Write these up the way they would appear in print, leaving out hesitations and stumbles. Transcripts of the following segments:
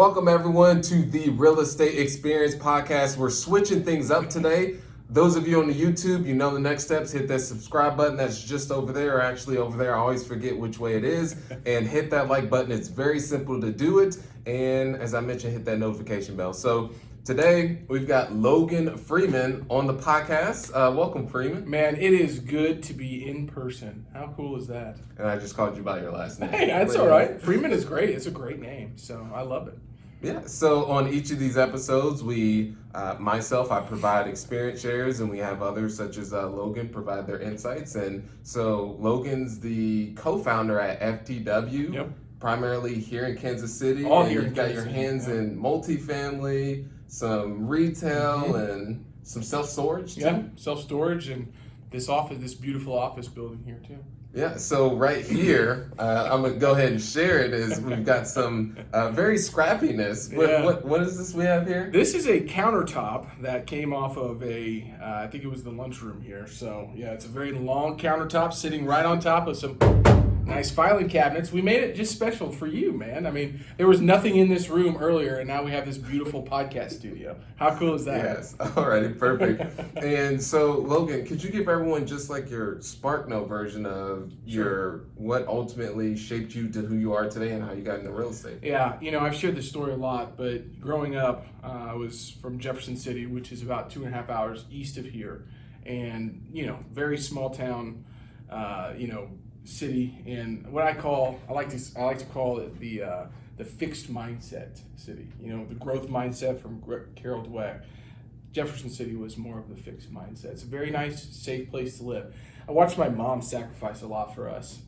Welcome everyone to the Real Estate Experience Podcast. We're switching things up today. Those of you on the YouTube, you know the next steps. Hit that subscribe button that's just over there, or actually over there. I always forget which way it is. And hit that like button. It's very simple to do it. And as I mentioned, hit that notification bell. So today we've got Logan Freeman on the podcast. Welcome, Freeman. Man, it is good to be in person. How cool is that? And I just called you by your last name. Hey, that's all right. Freeman is great. It's a great name, so I love it. Yeah, so on each of these episodes, I provide experience shares, and we have others such as Logan provide their insights. And so Logan's the co-founder at FTW, Yep. primarily here in Kansas City. All and here you've in got Kansas your City, hands yeah. in multifamily, some retail, and some self-storage too. Yeah, self-storage and this beautiful office building here too. Yeah, so right here, I'm going to go ahead and share it, is we've got some very scrappiness. What is this we have here? This is a countertop that came off of I think it was the lunchroom here. So yeah, it's a very long countertop sitting right on top of some nice filing cabinets. We made it just special for you, man. I mean, there was nothing in this room earlier, and now we have this beautiful podcast studio. How cool is that? Yes, alrighty, perfect. And so, Logan, could you give everyone just like your SparkNote version of what ultimately shaped you to who you are today and how you got into real estate? Yeah, I've shared this story a lot, but growing up, I was from Jefferson City, which is about 2.5 hours east of here, and very small town, city, and what I like to call it the fixed mindset city. The growth mindset from Carol Dweck. Jefferson City was more of the fixed mindset. It's a very nice, safe place to live. I watched my mom sacrifice a lot for us.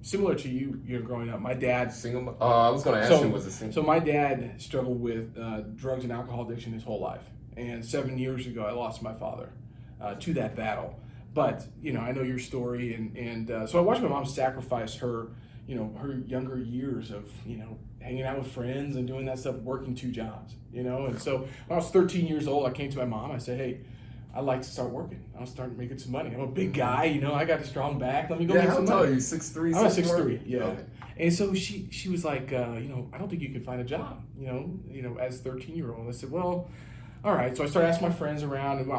Similar to you growing up. My dad single. I was going to ask you, was it single? So my dad struggled with drugs and alcohol addiction his whole life, and 7 years ago I lost my father to that battle. But, I know your story, and so I watched my mom sacrifice her, her younger years of, hanging out with friends and doing that stuff, working 2 jobs, And so when I was 13 years old, I came to my mom. I said, hey, I'd like to start working. I'll start making some money. I'm a big guy, I got a strong back. Let me go make some money. How tall are you, 6'3"? I'm 6'3", yeah. Okay. And so she was like, I don't think you can find a job, as a 13-year-old. I said, well, all right. So I started asking my friends around, and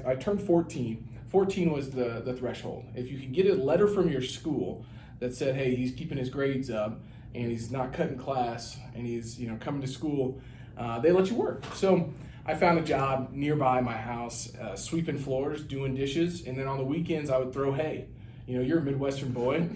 I turned 14. 14 was the threshold. If you could get a letter from your school that said, hey, he's keeping his grades up and he's not cutting class and he's coming to school, they let you work. So I found a job nearby my house, sweeping floors, doing dishes, and then on the weekends I would throw hay. You're a Midwestern boy.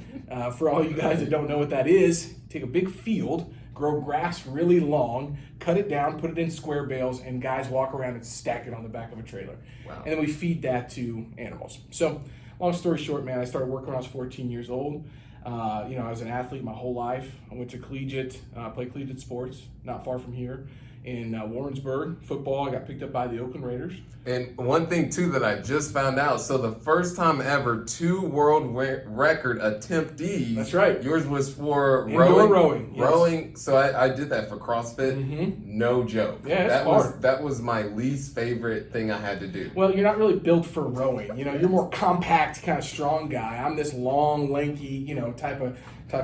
For all you guys that don't know what that is, take a big field, grow grass really long, cut it down, put it in square bales, and guys walk around and stack it on the back of a trailer. Wow. And then we feed that to animals. So long story short, man, I started working when I was 14 years old. I was an athlete my whole life. I went to played collegiate sports, not far from here. In Warrensburg, football, I got picked up by the Oakland Raiders. And one thing, too, that I just found out, so the first time ever, 2 World Record Attemptees. That's right. Yours was for Indoor rowing. Yes. Rowing, so I did that for CrossFit. Mm-hmm. No joke. Yeah, it's hard. That was my least favorite thing I had to do. Well, you're not really built for rowing. You're more compact, kind of strong guy. I'm this long, lanky, type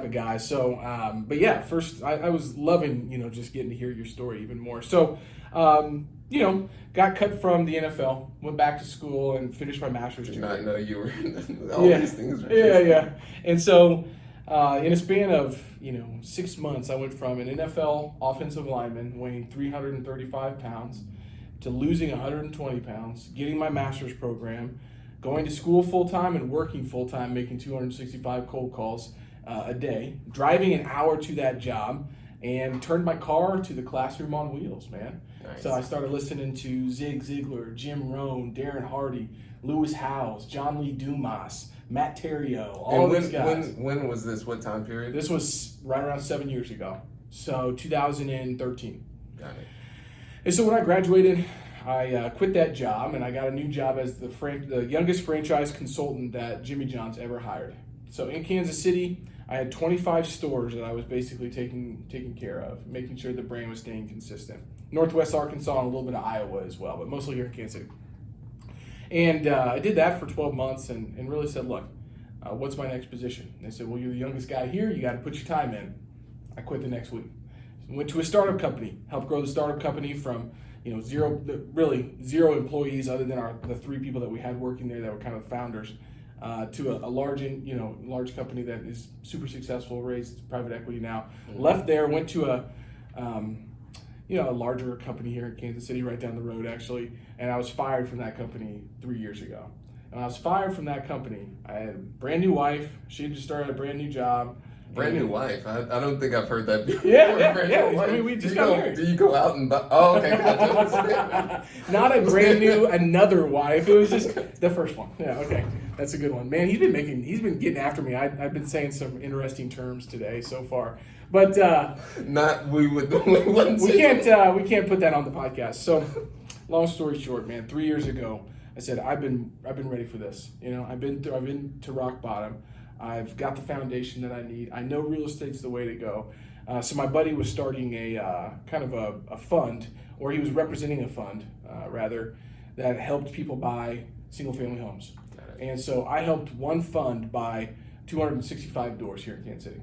of guy. So, but yeah, first I was loving, just getting to hear your story even more. So, got cut from the NFL, went back to school and finished my master's degree. Did not know you were these things. Yeah. And so, in a span of, 6 months, I went from an NFL offensive lineman weighing 335 pounds to losing 120 pounds, getting my master's program, going to school full-time and working full-time, making 265 cold calls a day, driving an hour to that job, and turned my car to the classroom on wheels, man. Nice. So I started listening to Zig Ziglar, Jim Rohn, Darren Hardy, Lewis Howes, John Lee Dumas, Matt Theriault, all these guys. When was this? What time period? This was right around 7 years ago, so 2013. Got it. And so when I graduated, I quit that job, and I got a new job as the youngest franchise consultant that Jimmy John's ever hired. So in Kansas City, I had 25 stores that I was basically taking care of, making sure the brand was staying consistent. Northwest Arkansas and a little bit of Iowa as well, but mostly here in Kansas City. And I did that for 12 months and really said, look, what's my next position? And they said, well, you're the youngest guy here. You got to put your time in. I quit the next week. Went to a startup company, helped grow the startup company from zero employees other than the 3 people that we had working there that were kind of founders, to a large company that is super successful, raised private equity now. Mm-hmm. Left there, went to a larger company here in Kansas City, right down the road actually, and I was fired from that company 3 years ago. And I was fired from that company. I had a brand new wife. She had just started a brand new job. Brand new wife? I don't think I've heard that before. Yeah. I mean, we just got married. Do you go out and buy? Oh, okay. Gotcha. Not a brand new another wife. It was just the first one. Yeah, okay. That's a good one. Man, he's been getting after me. I've been saying some interesting terms today so far. But we can't put that on the podcast. So long story short, man, 3 years ago, I said, I've been ready for this. I've been to rock bottom. I've got the foundation that I need. I know real estate's the way to go. So my buddy was starting a kind of a fund, or he was representing a fund, rather, that helped people buy single-family homes. And so I helped one fund buy 265 doors here in Kansas City.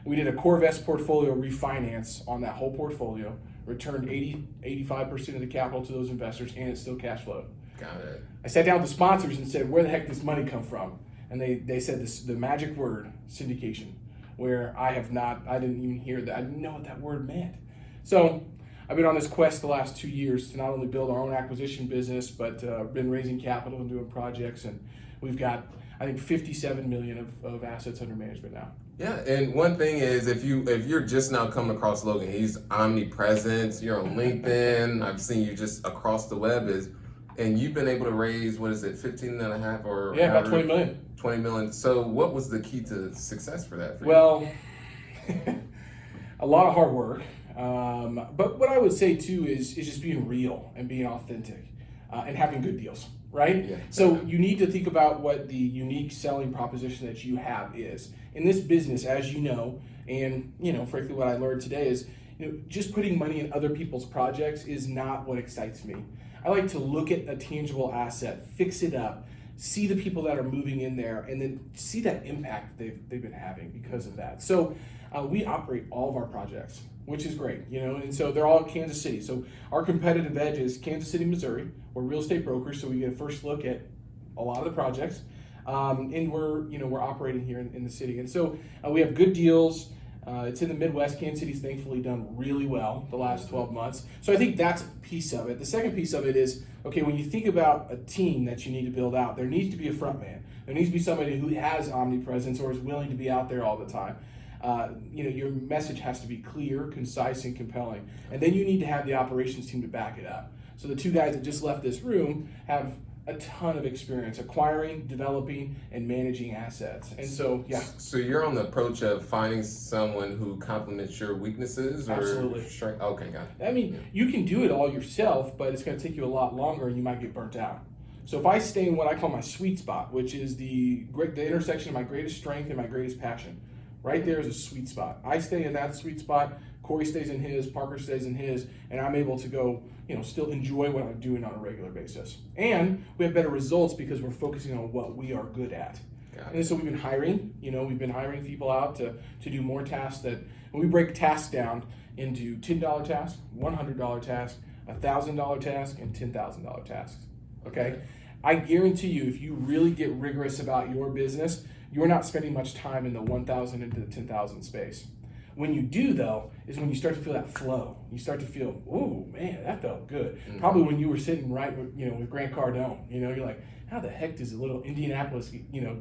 We did a CoreVest portfolio refinance on that whole portfolio, returned 85% of the capital to those investors, and it still cash flowed. Got it. I sat down with the sponsors and said, where the heck does this money come from? And they said the magic word, syndication, where I didn't even hear that. I didn't know what that word meant. So I've been on this quest the last 2 years to not only build our own acquisition business, but been raising capital and doing projects. And we've got, I think, 57 million of assets under management now. Yeah, and one thing is, if you're just now coming across Logan, he's omnipresent. You're on LinkedIn. I've seen you just across the web. And you've been able to raise, what is it, 15 and a half or about 20 million. 20 million. So what was the key to success for that? Well, a lot of hard work. But what I would say too is just being real and being authentic, and having good deals, right? Yeah. So you need to think about what the unique selling proposition that you have is. In this business, as you know, and frankly what I learned today is, just putting money in other people's projects is not what excites me. I like to look at a tangible asset, fix it up, see the people that are moving in there, and then see that impact they've been having because of that. So we operate all of our projects, which is great, and so they're all in Kansas City. So our competitive edge is Kansas City, Missouri. We're real estate brokers, so we get a first look at a lot of the projects, and we're operating here in the city. And so we have good deals. It's in the Midwest. Kansas City's thankfully done really well the last 12 months. So I think that's a piece of it. The second piece of it is, okay, when you think about a team that you need to build out, there needs to be a front man. There needs to be somebody who has omnipresence or is willing to be out there all the time. Your message has to be clear, concise, and compelling. And then you need to have the operations team to back it up. So the 2 guys that just left this room have a ton of experience acquiring, developing, and managing assets. And so, yeah. So you're on the approach of finding someone who complements your weaknesses? Or absolutely. Okay, got it. I mean, you can do it all yourself, but it's going to take you a lot longer and you might get burnt out. So if I stay in what I call my sweet spot, which is the intersection of my greatest strength and my greatest passion, right there is a sweet spot. I stay in that sweet spot, Corey stays in his, Parker stays in his, and I'm able to go, still enjoy what I'm doing on a regular basis. And we have better results because we're focusing on what we are good at. And so we've been hiring, people out to do more tasks that, when we break tasks down into $10 tasks, $100 tasks, $1,000 tasks, and $10,000 tasks, okay? I guarantee you, if you really get rigorous about your business, you're not spending much time in the 1,000 into the 10,000 space. When you do, though, is when you start to feel that flow. You start to feel, oh man, that felt good. Mm-hmm. Probably when you were sitting right with Grant Cardone. You're like, how the heck does a little Indianapolis,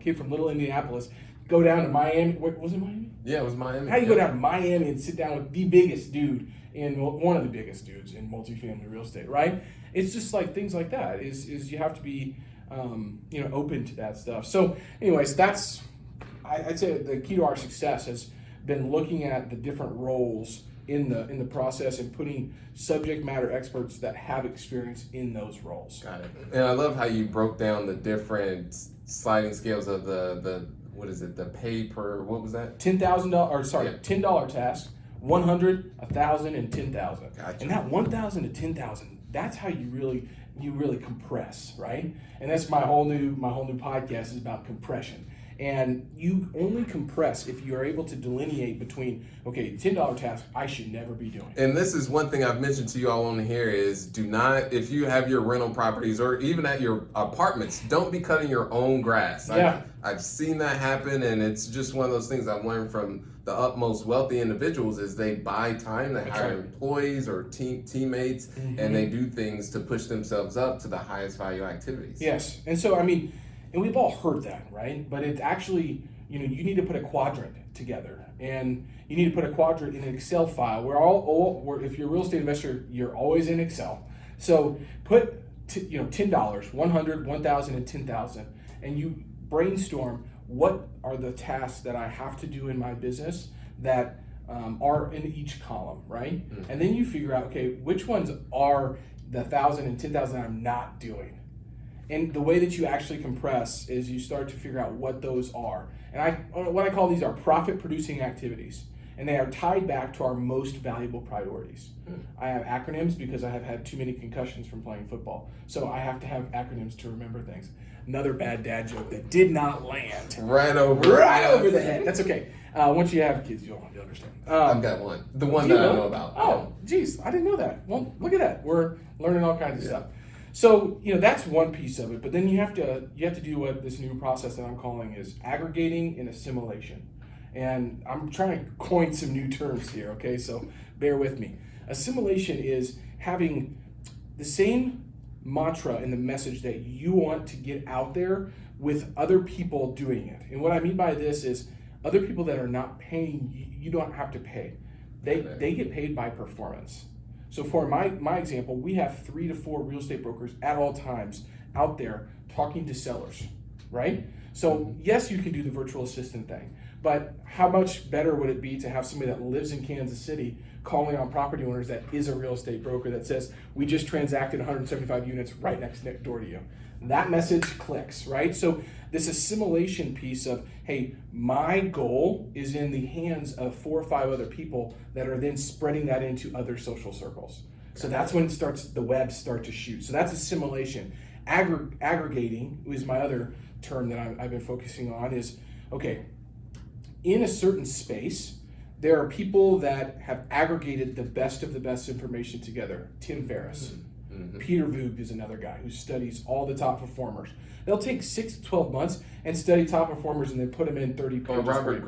kid from little Indianapolis go down to Miami? Was it Miami? Yeah, it was Miami. How do you go down to Miami and sit down with the biggest dude one of the biggest dudes in multifamily real estate, right? It's just like things like that. Is you have to be open to that stuff. So, anyways, I'd say the key to our success has been looking at the different roles in the process and putting subject matter experts that have experience in those roles. Got it. And I love how you broke down the different sliding scales of the what is it, the pay per, what was that? $10 task, 100, 1,000, and 10,000. Gotcha. And that 1,000 to 10,000, that's how you really compress, right? And that's my whole new podcast is about compression. And you only compress if you are able to delineate between, okay, $10 task I should never be doing. And this is one thing I've mentioned to you all on here is do not, if you have your rental properties or even at your apartments, don't be cutting your own grass. Yeah. I've seen that happen, and it's just one of those things I've learned from the utmost wealthy individuals is they buy time, they hire employees or teammates, and they do things to push themselves up to the highest value activities. Yes. And so, I mean, and we've all heard that, right? But it's actually, you need to put a quadrant together, and you need to put a quadrant in an Excel file. If you're a real estate investor, you're always in Excel. So put, $10, 100, 1,000, and 10,000, and you brainstorm what are the tasks that I have to do in my business that are in each column, right? And then you figure out, okay, which ones are the 1,000 and 10,000 I'm not doing. And the way that you actually compress is you start to figure out what those are. And what I call these are profit-producing activities. And they are tied back to our most valuable priorities. I have acronyms because I have had too many concussions from playing football. So I have to have acronyms to remember things. Another bad dad joke that did not land. Right over the head. That's okay. Once you have kids, you'll understand. I've got one. The one that I know about. Oh, geez, I didn't know that. Well, look at that. We're learning all kinds of stuff. So, that's one piece of it, but then you have to do what this new process that I'm calling is aggregating and assimilation. And I'm trying to coin some new terms here, okay? So bear with me. Assimilation is having the same mantra and the message that you want to get out there with other people doing it. And what I mean by this is other people that are not paying, you don't have to pay. They get paid by performance. So for my example, we have 3 to 4 real estate brokers at all times out there talking to sellers, right? So yes, you can do the virtual assistant thing, but how much better would it be to have somebody that lives in Kansas City calling on property owners that is a real estate broker that says, we just transacted 175 units right next door to you. That message clicks, right? So this assimilation piece of, hey, my goal is in the hands of 4 or 5 other people that are then spreading that into other social circles. So that's when the webs start to shoot. So that's assimilation. Aggregating is my other term that I've been focusing on is, okay, in a certain space, there are people that have aggregated the best of the best information together. Tim Ferriss. Peter Voogd is another guy who studies all the top performers. They'll take 6 to 12 months and study top performers and then put them in 30 pages. Robert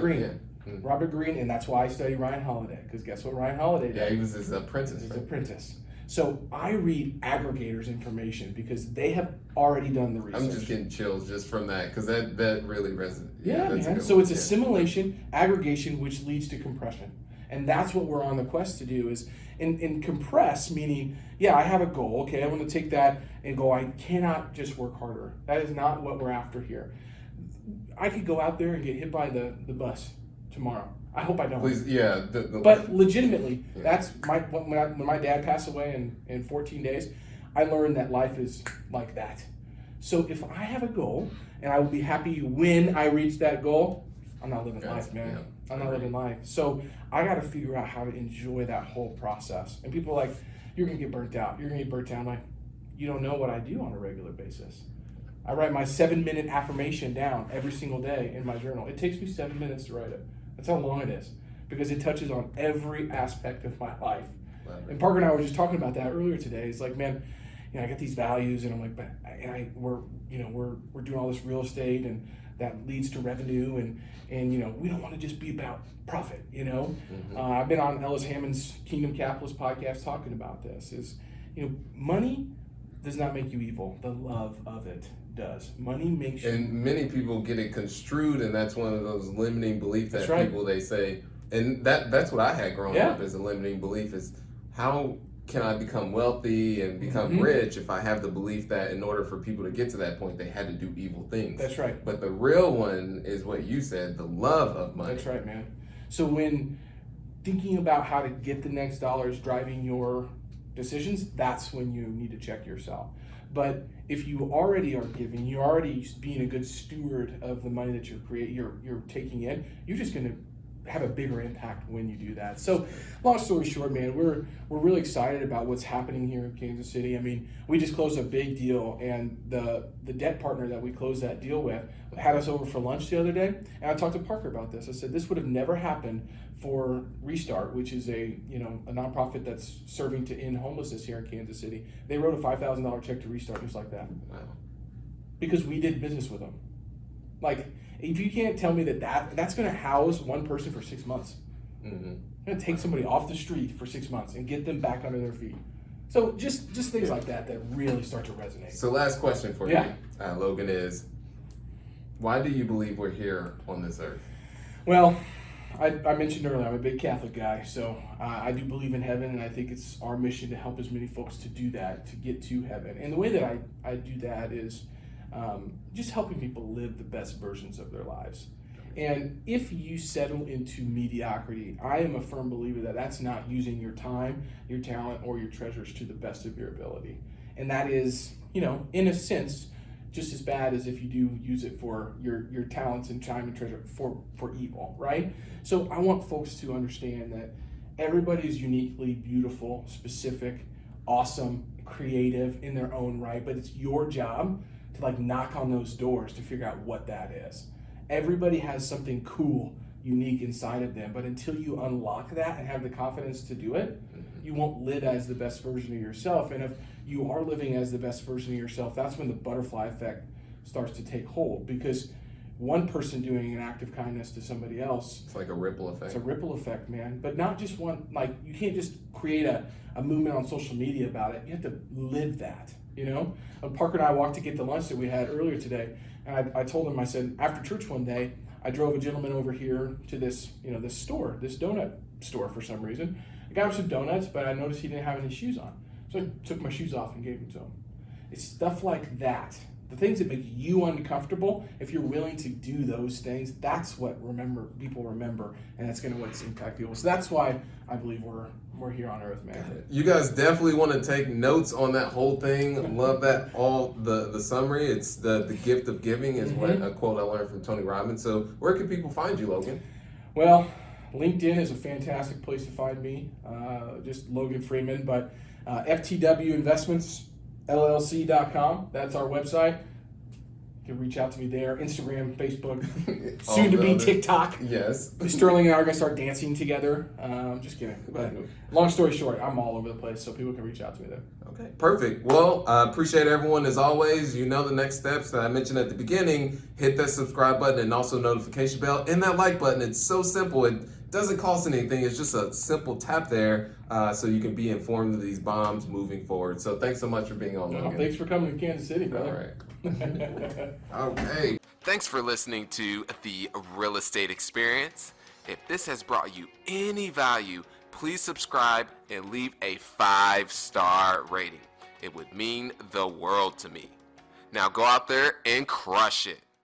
Greene? Yeah. Robert Greene, and that's why I study Ryan Holiday, because guess what Ryan Holiday did? Yeah, he was his apprentice. His apprentice. So I read aggregators' information because they have already done the research. I'm just getting chills just from that because that really resonates. Yeah, man. So it's assimilation, aggregation, which leads to compression. And that's what we're on the quest to do is in compress, meaning, yeah, I have a goal. Okay, I want to take that and go, I cannot just work harder. That is not what we're after here. I could go out there and get hit by the bus tomorrow. I hope I don't. Please, yeah. But legitimately, that's when my dad passed away in 14 days, I learned that life is like that. So if I have a goal and I will be happy when I reach that goal, I'm not living life, man. Yeah, I'm not living life. So I got to figure out how to enjoy that whole process. And people are like, you're going to get burnt out. You're going to get burnt out. I'm like, you don't know what I do on a regular basis. I write my 7-minute affirmation down every single day in my journal. It takes me 7 minutes to write it. That's how long it is because it touches on every aspect of my life. And Parker and I were just talking about that earlier today. It's like, man, I got these values, and I'm like, we're doing all this real estate, and that leads to revenue, and we don't want to just be about profit. I've been on Ellis Hammond's Kingdom Capitalist podcast talking about this. Is money does not make you evil. The love of it does. Money makes you. And many people get it construed, and that's one of those limiting beliefs that people they say, and that's what I had growing up as a limiting belief is how can I become wealthy and become rich if I have the belief that in order for people to get to that point, they had to do evil things. That's right. But the real one is what you said, the love of money. That's right, man. So when thinking about how to get the next dollar is driving your decisions, that's when you need to check yourself. But if you already are giving, you're already being a good steward of the money that you're taking in, you're just going to have a bigger impact when you do that. So long story short, man, we're really excited about what's happening here in Kansas City. I mean, we just closed a big deal, and the debt partner that we closed that deal with had us over for lunch the other day, and I talked to Parker about this. I said, this would have never happened for Restart, which is a nonprofit that's serving to end homelessness here in Kansas City. They wrote a $5,000 check to Restart just like that. Wow. Because we did business with them. Like, if you can't tell me that's going to house one person for 6 months, it's going to take somebody off the street for 6 months and get them back under their feet. So just things like that really start to resonate. So last question for you, Logan, is why do you believe we're here on this earth? Well, I mentioned earlier, I'm a big Catholic guy, so I do believe in heaven, and I think it's our mission to help as many folks to do that, to get to heaven. And the way that I do that is just helping people live the best versions of their lives. And if you settle into mediocrity, I am a firm believer that that's not using your time, your talent, or your treasures to the best of your ability. And that is, in a sense, just as bad as if you do use it for your talents and time and treasure for evil, right? So I want folks to understand that everybody is uniquely beautiful, specific, awesome, creative in their own right, but it's your job to knock on those doors to figure out what that is. Everybody has something cool, unique inside of them, but until you unlock that and have the confidence to do it, you won't live as the best version of yourself. And if you are living as the best version of yourself, that's when the butterfly effect starts to take hold, because one person doing an act of kindness to somebody else, it's like a ripple effect. It's a ripple effect, man. But not just one, you can't just create a movement on social media about it. You have to live that, Parker and I walked to get the lunch that we had earlier today, and I told him, I said, after church one day, I drove a gentleman over here to this, this store, this donut store for some reason. I got him some donuts, but I noticed he didn't have any shoes on. So I took my shoes off and gave them to him. It's stuff like that. The things that make you uncomfortable, if you're willing to do those things, that's what people remember, and that's going to impact people. So that's why I believe we're here on earth, man. You guys definitely want to take notes on that whole thing. Love that, all the summary. It's the gift of giving is what a quote I learned from Tony Robbins. So where can people find you, Logan? Well, LinkedIn is a fantastic place to find me, just Logan Freeman, but FTW Investments, LLC.com. That's our website. You can reach out to me there. Instagram, Facebook, soon to be TikTok. Yes. Sterling and I are going to start dancing together. Just kidding. But long story short, I'm all over the place, so people can reach out to me there. Okay, perfect. Well, I appreciate everyone as always. The next steps that I mentioned at the beginning. Hit that subscribe button and also notification bell and that like button. It's so simple. It doesn't cost anything. It's just a simple tap there so you can be informed of these bombs moving forward. So thanks so much for being on, Logan. Thanks for coming to Kansas City, brother. All right. Okay. Thanks for listening to The Real Estate Experience. If this has brought you any value, please subscribe and leave a 5-star rating. It would mean the world to me. Now go out there and crush it.